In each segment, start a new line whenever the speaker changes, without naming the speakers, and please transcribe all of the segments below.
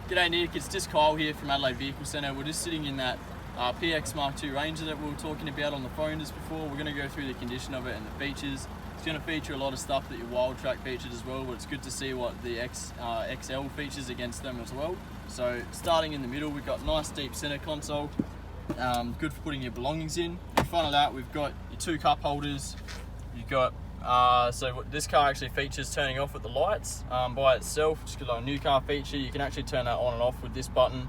G'day Nick, it's just Kyle here from Adelaide Vehicle Centre. We're just sitting in that PX Mark II Ranger that we were talking about on the phone just before. We're going to go through the condition of it and the features. It's going to feature a lot of stuff that your Wild Track featured as well, but it's good to see what the XL features against them as well. So starting in the middle, we've got nice deep centre console, good for putting your belongings in. In front of that, we've got your two cup holders. You've got so this car actually features turning off with the lights by itself, just like a new car feature. You can actually turn that on and off with this button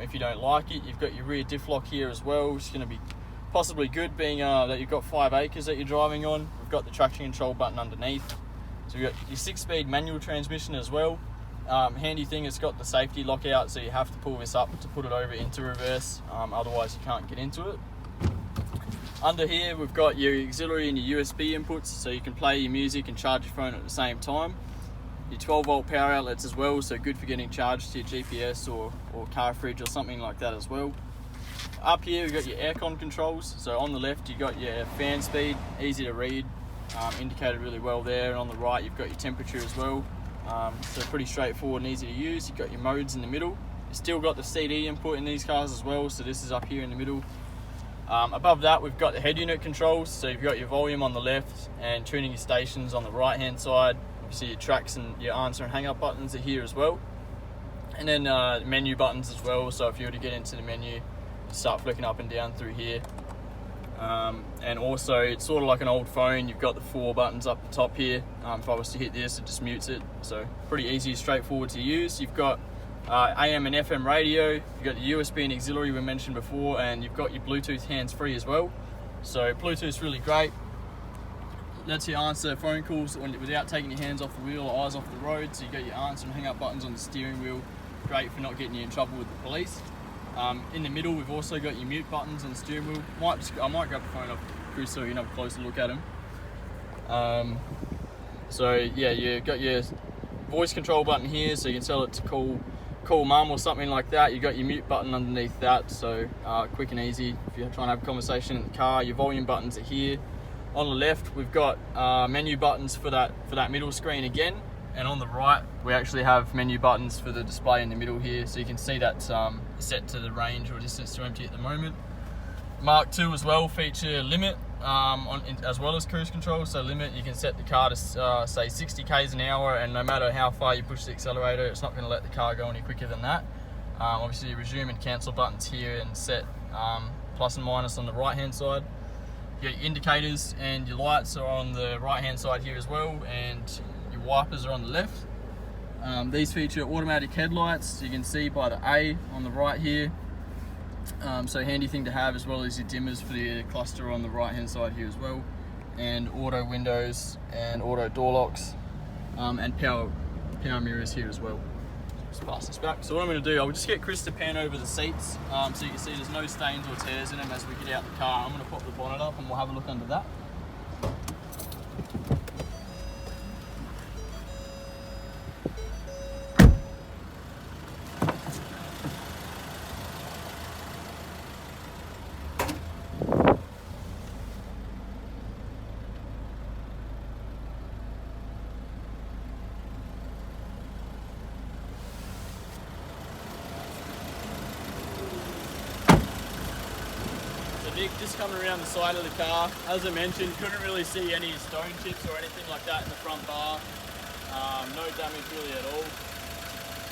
if you don't like it. You've got your rear diff lock here as well, which is going to be possibly good, being that you've got 5 acres that you're driving on. We've got the traction control button underneath. So you've got your 6-speed manual transmission as well. Handy thing, it's got the safety lockout, so you have to pull this up to put it over into reverse, otherwise you can't get into it. Under here, we've got your auxiliary and your USB inputs, so you can play your music and charge your phone at the same time. Your 12-volt power outlets as well, so good for getting charged to your GPS or car fridge or something like that as well. Up here, we've got your aircon controls. So on the left, you've got your fan speed, easy to read, indicated really well there. And on the right, you've got your temperature as well. So pretty straightforward and easy to use. You've got your modes in the middle. You've still got the CD input in these cars as well, so this is up here in the middle. Above that, we've got the head unit controls, so you've got your volume on the left and tuning your stations on the right hand side. Obviously your tracks and your answer and hang up buttons are here as well. And then menu buttons as well, so if you were to get into the menu, you start flicking up and down through here. And also, it's sort of like an old phone. You've got the 4 buttons up the top here. If I was to hit this, it just mutes it. So pretty easy, straightforward to use. You've got AM and FM radio, you've got the USB and auxiliary we mentioned before, and you've got your Bluetooth hands-free as well. So Bluetooth's really great. Lets you answer phone calls without taking your hands off the wheel or eyes off the road. So you got your answer and hang up buttons on the steering wheel. Great for not getting you in trouble with the police. In the middle, we've also got your mute buttons and steering wheel. I might grab the phone off Chris so you can have a closer look at them. So yeah, you've got your voice control button here, so you can tell it to call mum or something like that. You've got your mute button underneath that, so quick and easy if you're trying to have a conversation in the car. Your volume buttons are here. On the left, we've got menu buttons for that middle screen again, and on the right we actually have menu buttons for the display in the middle here, so you can see that's set to the range or distance to empty at the moment. Mark II as well feature limit as well as cruise control. So limit, you can set the car to say 60 k's an hour, and no matter how far you push the accelerator, it's not going to let the car go any quicker than that. Obviously resume and cancel buttons here, and set plus and minus on the right hand side. Your indicators and your lights are on the right hand side here as well, and your wipers are on the left. These feature automatic headlights, so you can see by the A on the right here. So handy thing to have, as well as your dimmers for the cluster on the right hand side here as well, and auto windows and auto door locks, and power mirrors here as well. Just pass this back. So what I'm going to do, I'll just get Chris to pan over the seats so you can see there's no stains or tears in them as we get out the car. I'm going to pop the bonnet up and we'll have a look under that. Nick, just coming around the side of the car, as I mentioned, couldn't really see any stone chips or anything like that in the front bar. No damage really at all.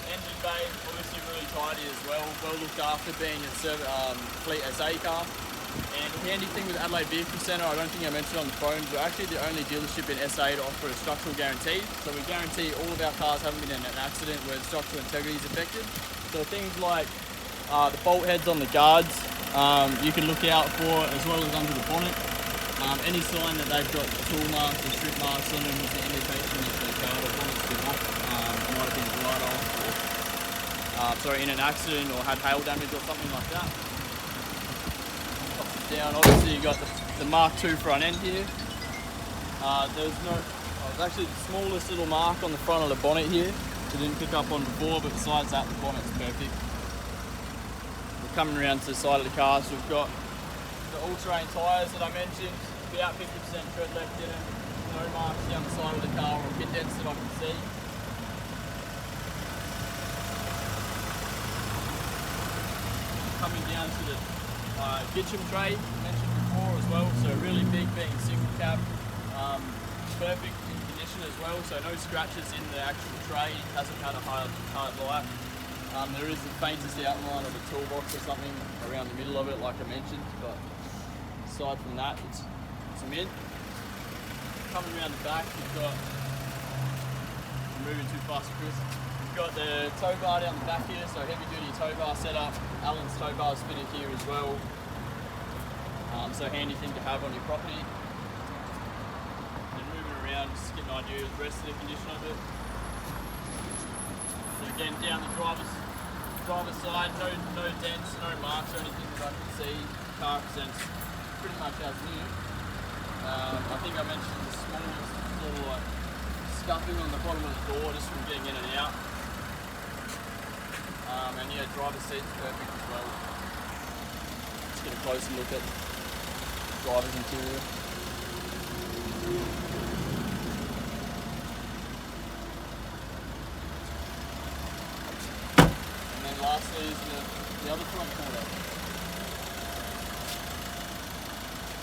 Engine bay, obviously really tidy as well looked after, being a fleet SA car. And the handy thing with Adelaide Vehicle Centre, I don't think I mentioned on the phone, we're actually the only dealership in SA to offer a structural guarantee. So we guarantee all of our cars haven't been in an accident where the structural integrity is affected. So things like the bolt heads on the guards, you can look out for, as well as under the bonnet. Any sign that they've got tool marks or strip marks on them is an indication that the guard or bonnet's been off, might have been right off, or in an accident or had hail damage or something like that. Pop it down. Obviously you've got the Mark II front end here. There's actually the smallest little mark on the front of the bonnet here. I didn't pick up on before, but besides that, the bonnet's perfect. Coming around to the side of the car, so we've got the all-terrain tyres that I mentioned, about 50% tread left in them, no marks down the side of the car or pit dents that I can see. coming down to the kitchen tray mentioned before as well. So really big, being single cab, perfect in condition as well. So no scratches in the actual tray. It hasn't had a hard life. There is the faintest outline of a toolbox or something around the middle of it, like I mentioned. But aside from that, it's a mint. Coming around the back, you've got, I'm moving too fast, Chris. You've got the tow bar down the back here, so heavy duty tow bar setup. Allen's tow bar spinner here as well. So handy thing to have on your property. Then moving around, just to get an idea of the rest of the condition of it. So again, down the driver's side, no dents, no marks or anything that I can see. The car presents pretty much as new. I think I mentioned the smallest sort of like scuffing on the bottom of the door just from getting in and out. And yeah, driver's seat's perfect as well. Let's get a closer look at the driver's interior. And then lastly is the other front corner.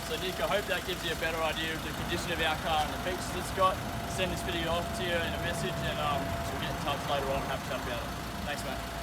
So Nick, I hope that gives you a better idea of the condition of our car and the features it's got. Send this video off to you in a message and we'll get in touch later on and have a chat about it. Thanks, mate.